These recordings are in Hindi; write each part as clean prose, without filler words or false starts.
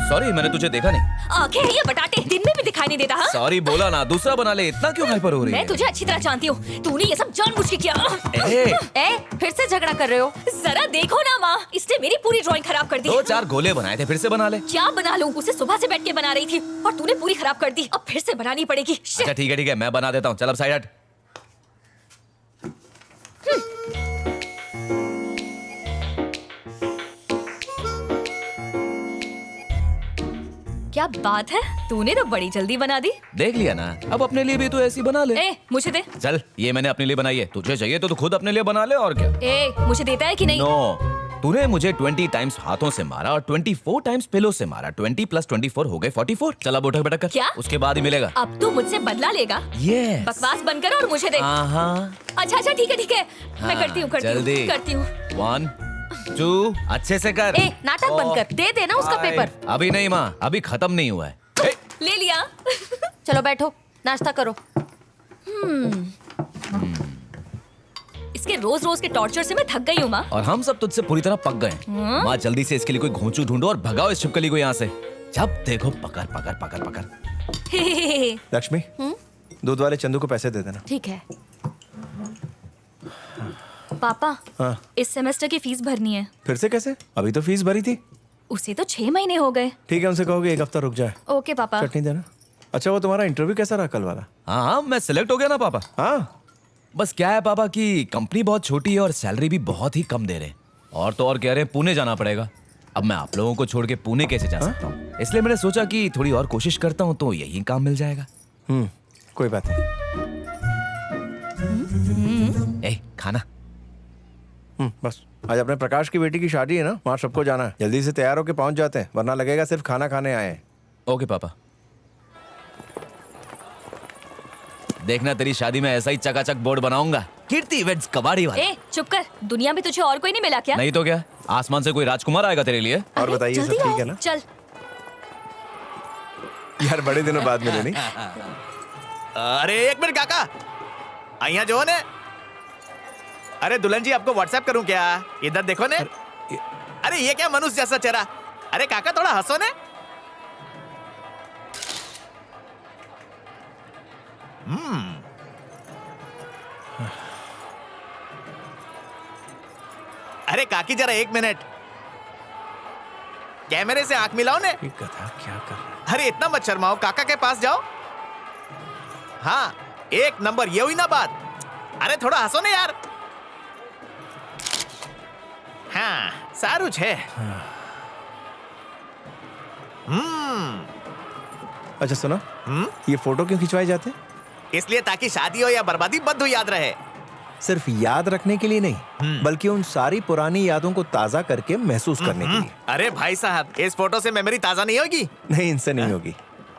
सॉरी, मैंने तुझे देखा नहीं। आंखें हैं ये बटाटे, दिन में भी दिखाई नहीं देता। हाँ? सॉरी बोला ना, दूसरा बना ले। इतना क्यों हाइपर हो रही है? मैं तुझे अच्छी तरह जानती हूँ, तूने ये सब जानबूझ के किया। फिर से झगड़ा कर रहे हो? जरा देखो ना माँ, इसने मेरी पूरी ड्राइंग खराब कर दी। 2-4 गोले बनाए थे, फिर से बना ले। क्या बना लूं? उसे सुबह से बैठ के बना रही थी और तूने पूरी खराब कर दी। अब फिर से बनानी पड़ेगी। अच्छा ठीक है, मैं बना देता हूँ। चल अब साइड हट। क्या बात है, तूने तो बड़ी जल्दी बना दी। देख लिया ना, अब अपने लिए भी तो ऐसी बना ले। मुझे दे। चल, ये मैंने अपने लिए बनाई है, तुझे चाहिए तो तू खुद अपने लिए बना ले। और क्या? मुझे देता है कि नहीं? नो, तूने मुझे 20 टाइम्स हाथों से मारा और 24 टाइम्स पिलो से मारा। 20 + 24 हो गए 44। चल अब उठक बैठक कर। क्या? उसके बाद ही मिलेगा। अब तू मुझसे बदला लेगा? Yes। बकवास बंद कर और मुझे दे। अच्छा ठीक है, मैं करती हूँ। जल्दी। 1 2 अच्छे से कर। नाटक बंद कर, दे देना उसका पेपर। अभी नहीं माँ, अभी खत्म नहीं हुआ है। ले लिया। चलो बैठो, नाश्ता करो। इसके रोज रोज के टॉर्चर से मैं थक गई हूँ माँ। और हम सब तुझसे पूरी तरह पक गए हैं। माँ जल्दी से इसके लिए कोई घोंचू ढूंढो और भगाओ इस छिपकली को यहाँ से। जब देखो पकड़ पकड़ पकड़ पकड़। लक्ष्मी, दूध वाले चंदू को पैसे दे देना। ठीक है। पापा, हाँ। इस सेमेस्टर की फीस भरनी है। फिर से कैसे? अभी तो फीस भरी थी। उसे तो 6 महीने हो गए। ठीक है, उनसे कहोगे 1 हफ्ता रुक जाए। ओके पापा। चटनी देना। अच्छा, वो तुम्हारा इंटरव्यू कैसा रहा कल वाला? हाँ, मैं सिलेक्ट हो गया ना पापा। हाँ, बस क्या है पापा कि कंपनी बहुत छोटी है और सैलरी भी बहुत ही कम दे रहे हैं। और तो और कह रहे हैं पुणे जाना पड़ेगा। अब मैं आप लोगों को छोड़ के पुणे कैसे जा सकता हूँ? इसलिए मैंने सोचा कि थोड़ी और कोशिश करता हूँ तो यही काम मिल जाएगा। कोई बात नहीं। खाना। बस आज अपने प्रकाश की बेटी की शादी है ना, वहाँ सबको जाना है। जल्दी से तैयार होके पहुंच जाते हैं, वरना लगेगा सिर्फ खाना खाने आए हैं। ओके पापा। देखना तेरी शादी में ऐसा ही चकाचक बोर्ड बनाऊंगा, कीर्ति वेड्स कबाड़ी वाला। चुप कर, दुनिया में तुझे और कोई नहीं मिला क्या? नहीं तो क्या, आसमान से कोई राजकुमार आएगा तेरे लिए। और बताइए, सब ठीक है ना? चल यार, बड़े दिनों बाद मिले नहीं? अरे 1 मिनट काका, आइया जो ने। अरे दुल्हन जी, आपको व्हाट्सएप करूं क्या? इधर देखो ने। अरे ये क्या मनुष्य जैसा चेहरा। अरे काका थोड़ा हंसो ने। अरे काकी जरा 1 मिनट, कैमरे से आंख मिलाओ ने। गधा क्या कर रहा है? अरे इतना मत शर्माओ, काका के पास जाओ। हाँ, 1 नंबर, ये हुई ना बात। अरे थोड़ा हंसो ने यार। हाँ, सारू छे। अच्छा सुनो, ये फोटो क्यों खिंचवाए जाते? इसलिए ताकि शादी हो या बर्बादी बद्दू याद रहे। सिर्फ याद रखने के लिए नहीं, बल्कि उन सारी पुरानी यादों को ताजा करके महसूस करने के लिए। अरे भाई साहब, इस फोटो से मेमोरी ताजा नहीं होगी? नहीं, इनसे नहीं होगी,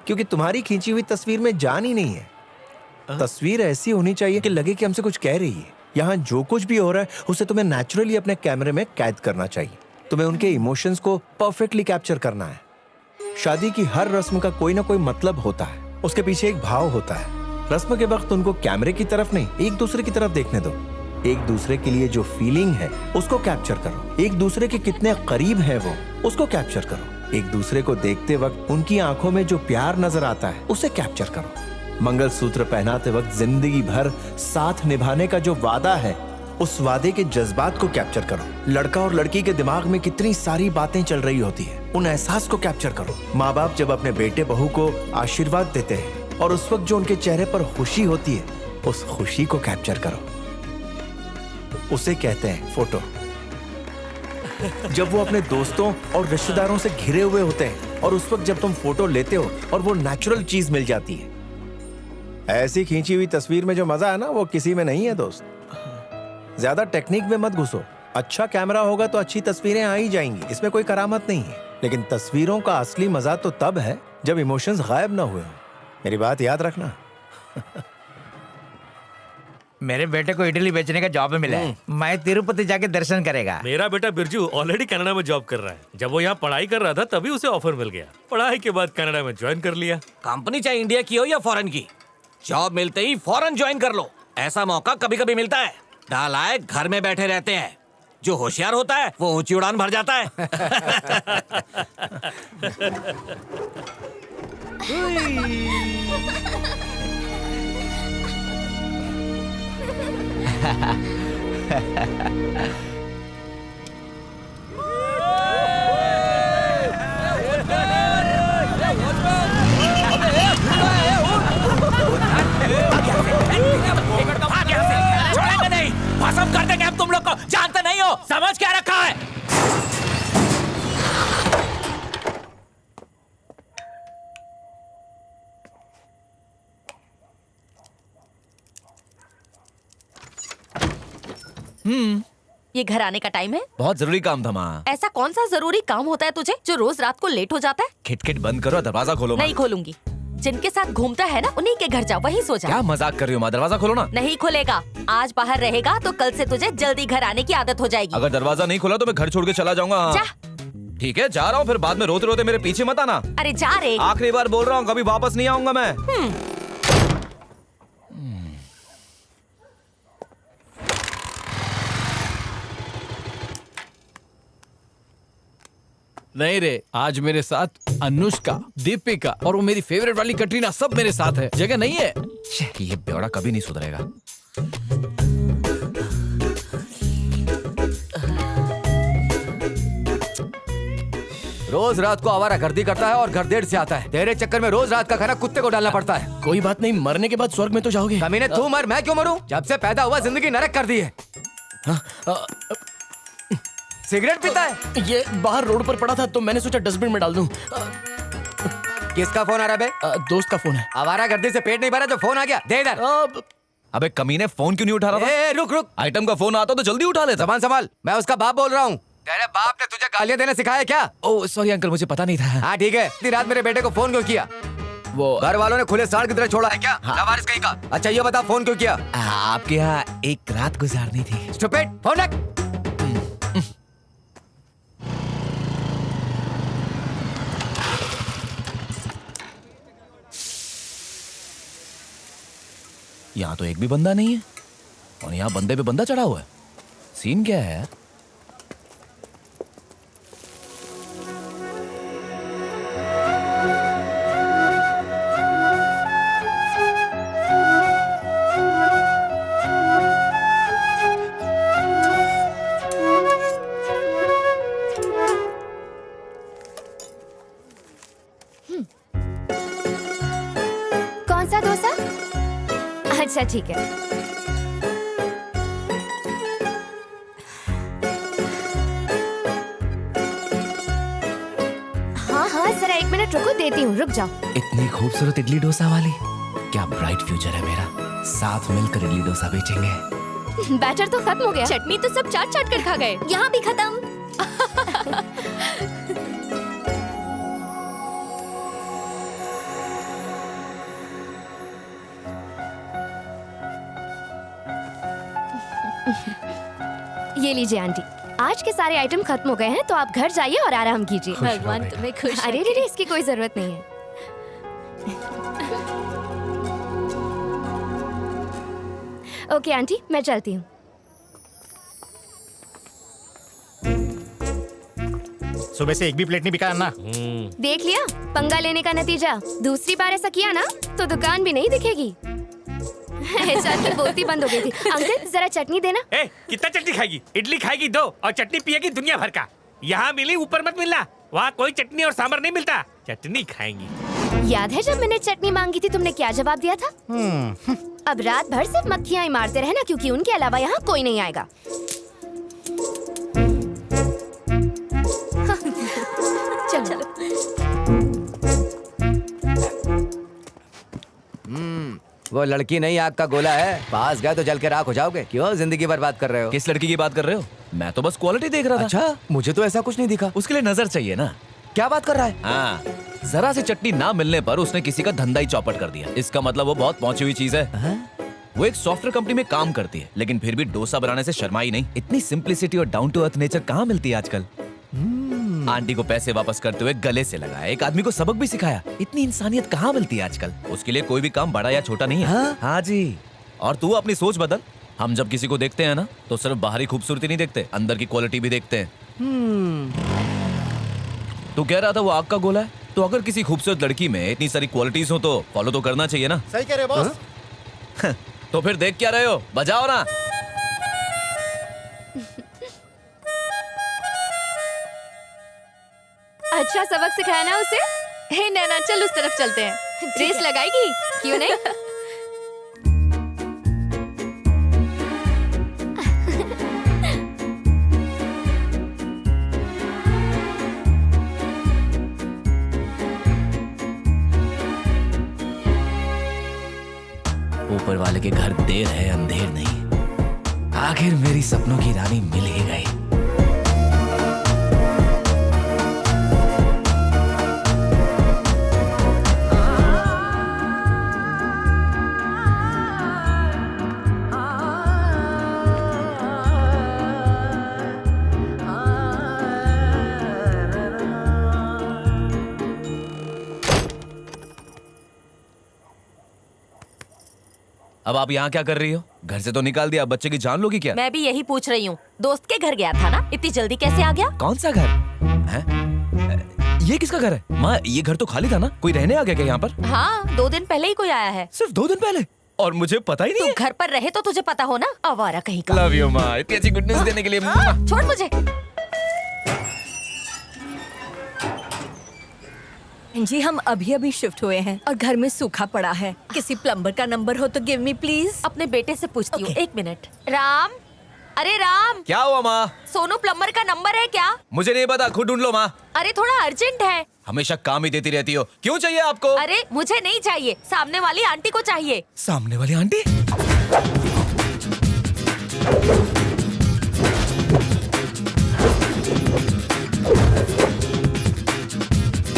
क्योंकि तुम्हारी खींची हुई तस्वीर में जान ही नहीं है। तस्वीर ऐसी होनी चाहिए कि लगे कि हमसे कुछ कह रही है। यहाँ जो कुछ भी हो रहा है उसे तुम्हें नेचुरली अपने कैमरे में कैद करना चाहिए। तुम्हें उनके इमोशंस को परफेक्टली कैप्चर करना है। शादी की हर रस्म का कोई ना कोई मतलब होता है, उसके पीछे एक भाव होता है। रस्म के वक्त उनको कैमरे की तरफ नहीं, एक दूसरे की तरफ देखने दो। एक दूसरे के लिए जो फीलिंग है उसको कैप्चर करो। एक दूसरे के कितने करीब है वो, उसको कैप्चर करो। एक दूसरे को देखते वक्त उनकी आंखों में जो प्यार नजर आता है उसे कैप्चर करो। मंगलसूत्र पहनाते वक्त जिंदगी भर साथ निभाने का जो वादा है, उस वादे के जज्बात को कैप्चर करो। लड़का और लड़की के दिमाग में कितनी सारी बातें चल रही होती है, उन एहसास को कैप्चर करो। माँ बाप जब अपने बेटे बहू को आशीर्वाद देते हैं और उस वक्त जो उनके चेहरे पर खुशी होती है, उस खुशी को कैप्चर करो। उसे कहते हैं फोटो। जब वो अपने दोस्तों और रिश्तेदारों से घिरे हुए होते हैं और उस वक्त जब तुम फोटो लेते हो और वो नेचुरल चीज मिल जाती है। ऐसी खींची हुई तस्वीर में जो मजा है ना, वो किसी में नहीं है दोस्त। ज्यादा टेक्निक में मत घुसो। अच्छा कैमरा होगा तो अच्छी तस्वीरें आ ही जाएंगी, इसमें कोई करामत नहीं है। लेकिन तस्वीरों का असली मजा तो तब है जब इमोशंस गायब ना हुए हो। मेरी बात याद रखना। मेरे बेटे को इडली बेचने का जॉब मिला है। मैं तिरुपति जाके दर्शन करेगा। मेरा बेटा बिरजू ऑलरेडी कनाडा में जॉब कर रहा है। जब वो यहाँ पढ़ाई कर रहा था तभी उसे ऑफर मिल गया। पढ़ाई के बाद कनाडा में ज्वाइन कर लिया। कंपनी चाहे इंडिया की हो या फॉरेन की, जॉब मिलते ही फॉरेन ज्वाइन कर लो। ऐसा मौका कभी कभी मिलता है। नालायक घर में बैठे रहते हैं। जो होशियार होता है वो ऊंची उड़ान भर जाता है। छोड़ेंगे नहीं, भस्म कर देंगे हम तुम लोग को। जानते नहीं हो समझ क्या रखा है? ये घर आने का टाइम है? बहुत जरूरी काम था माँ। ऐसा कौन सा जरूरी काम होता है तुझे जो रोज रात को लेट हो जाता है? खिटखिट बंद करो, दरवाजा खोलो माँ। नहीं खोलूंगी। जिनके साथ घूमता है ना उन्हीं के घर जाओ, वहीं सो जा। क्या मजाक कर रही हो माँ? दरवाजा खोलो ना। नहीं खुलेगा। आज बाहर रहेगा तो कल से तुझे जल्दी घर आने की आदत हो जाएगी। अगर दरवाजा नहीं खोला तो मैं घर छोड़ के चला जाऊंगा। जा। ठीक है, जा रहा हूँ, फिर बाद में रोते रोते मेरे पीछे मत आना। अरे जा रे। आखिरी बार बोल रहा हूँ, कभी वापस नहीं आऊंगा मैं। नहीं रे, आज मेरे साथ अनुष्का, दीपिका और वो मेरी फेवरेट वाली कटरीना सब मेरे साथ है। जगह नहीं है। ये बेवड़ा कभी नहीं सुधरेगा। रोज रात को आवारागर्दी करता है और घर देर से आता है। तेरे चक्कर में रोज रात का खाना कुत्ते को डालना पड़ता है। कोई बात नहीं, मरने के बाद स्वर्ग में तो जाओगे। कमीने तू मर, मैं क्यों मरूं? जब से पैदा हुआ जिंदगी नरक कर दी है। सिगरेट पीता है? ये बाहर रोड पर पड़ा था तो मैंने सोचा डस्टबिन में डाल दूं। किसका फोन आ रहा है बे? दोस्त का फोन है। आवारागर्दी से पेट नहीं भरा जो फोन आ गया? दे इधर। अबे कमीने, फोन क्यों नहीं उठा रहा था? रुक रुक। आइटम का फोन आता तो जल्दी उठा लेता। जबान संभाल, मैं उसका बाप बोल रहा हूँ। तेरे बाप ने तुझे गालियां देना सिखाया क्या? ओह सॉरी अंकल, मुझे पता नहीं था। हाँ ठीक है। इतनी रात मेरे बेटे को फोन क्यों किया? वो घर वालों ने खुले सांड की तरह छोड़ा है क्या? लावारिस कहीं का। अच्छा ये बता, फोन क्यों किया? आपके यहाँ एक रात गुजारनी थी। स्टूपिड, फोन रख। यहाँ तो एक भी बंदा नहीं है और यहाँ बंदे पे बंदा चढ़ा हुआ है। सीन क्या है? कौन सा डोसा? अच्छा ठीक है। हाँ जरा 1 मिनट रुको, देती हूँ, रुक जाओ। इतनी खूबसूरत इडली डोसा वाली, क्या ब्राइट फ्यूचर है मेरा। साथ मिलकर इडली डोसा बेचेंगे। बैटर तो खत्म हो गया। चटनी तो सब चाट चाट कर खा गए। यहाँ भी खत्म। ये लीजिए आंटी, आज के सारे आइटम खत्म हो गए हैं तो आप घर जाइए और आराम कीजिए। भगवान तुम्हें खुश अरे रे इसकी कोई जरूरत नहीं है। ओके आंटी, मैं चलती हूँ। सुबह से एक भी प्लेट नहीं बिका अन्ना। देख लिया पंगा लेने का नतीजा। दूसरी बार ऐसा किया ना तो दुकान भी नहीं दिखेगी। चाट की बोलती बंद हो गई थी। अंकल जरा चटनी देना। ए, कितना चटनी खाएगी? इडली खाएगी 2 और चटनी पिएगी दुनिया भर का। यहाँ मिली ऊपर मत मिलना, वहाँ कोई चटनी और सांभर नहीं मिलता। चटनी खाएंगी। याद है जब मैंने चटनी मांगी थी तुमने क्या जवाब दिया था? अब रात भर सिर्फ मक्खियाँ ही मारते रहना क्योंकि उनके अलावा यहाँ कोई नहीं आएगा। चलो वो लड़की नहीं आग का गोला है, पास गए तो जल के राख हो जाओगे। क्यों जिंदगी बर्बाद कर रहे हो? किस लड़की की बात कर रहे हो? मैं तो बस क्वालिटी देख रहा था। अच्छा, मुझे तो ऐसा कुछ नहीं दिखा। उसके लिए नजर चाहिए ना। क्या बात कर रहा है? हाँ, जरा सी चटनी ना मिलने पर उसने किसी का धंधा ही चौपट कर दिया। इसका मतलब वो बहुत पहुंची हुई चीज है। वो एक सॉफ्टवेयर कंपनी में काम करती है लेकिन फिर भी डोसा बनाने से शर्माई नहीं। इतनी सिंप्लिसिटी और डाउन टू अर्थ नेचर कहाँ मिलती है आजकल। आंटी को पैसे वापस करते हुए गले से लगाया, एक आदमी को सबक भी सिखाया। इतनी इंसानियत कहाँ मिलती है आजकल। उसके लिए कोई भी काम बड़ा या छोटा नहीं है। हाँ जी, और तू अपनी सोच बदल। हम जब किसी को देखते हैं ना तो सिर्फ बाहरी खूबसूरती नहीं देखते, अंदर की क्वालिटी भी देखते हैं। तू कह रहा था वो आग का गोला है, तो अगर किसी खूबसूरत लड़की में इतनी सारी क्वालिटीज हो तो फॉलो तो करना चाहिए ना। सही कह रहे बॉस। तो फिर देख क्या रहे हो, बजाओ ना। अच्छा सबक सिखाया ना उसे। हे नैना चल उस तरफ चलते हैं, रेस लगाएगी क्यों नहीं। ऊपर वाले के घर देर है अंधेर नहीं, आखिर मेरी सपनों की रानी मिल ही गई। अब आप यहाँ क्या कर रही हो? घर से तो निकाल दिया, बच्चे की जान लोगी क्या? मैं भी यही पूछ रही हूँ, दोस्त के घर गया था ना, इतनी जल्दी कैसे आ गया? कौन सा घर है? ये किसका घर है? माँ ये घर तो खाली था ना, कोई रहने आ गया क्या यहाँ पर? हाँ 2 दिन पहले ही कोई आया है। सिर्फ 2 दिन पहले? और मुझे पता ही नहीं तू घर पर रहे तो तुझे पता हो ना, आवारा कहीं का। लव यू माँ, इतनी अच्छी गुड न्यूज़ देने के लिए। छोड़ मुझे। जी हम अभी अभी शिफ्ट हुए हैं और घर में सूखा पड़ा है, किसी प्लम्बर का नंबर हो तो गिव मी प्लीज। अपने बेटे से पूछती हूँ, Okay. 1 मिनट। राम, अरे राम, क्या हुआ माँ? सोनू प्लम्बर का नंबर है क्या? मुझे नहीं पता, खुद ढूंढ लो माँ। अरे थोड़ा अर्जेंट है। हमेशा काम ही देती रहती हो, क्यों चाहिए आपको? अरे मुझे नहीं चाहिए, सामने वाली आंटी को चाहिए। सामने वाली आंटी?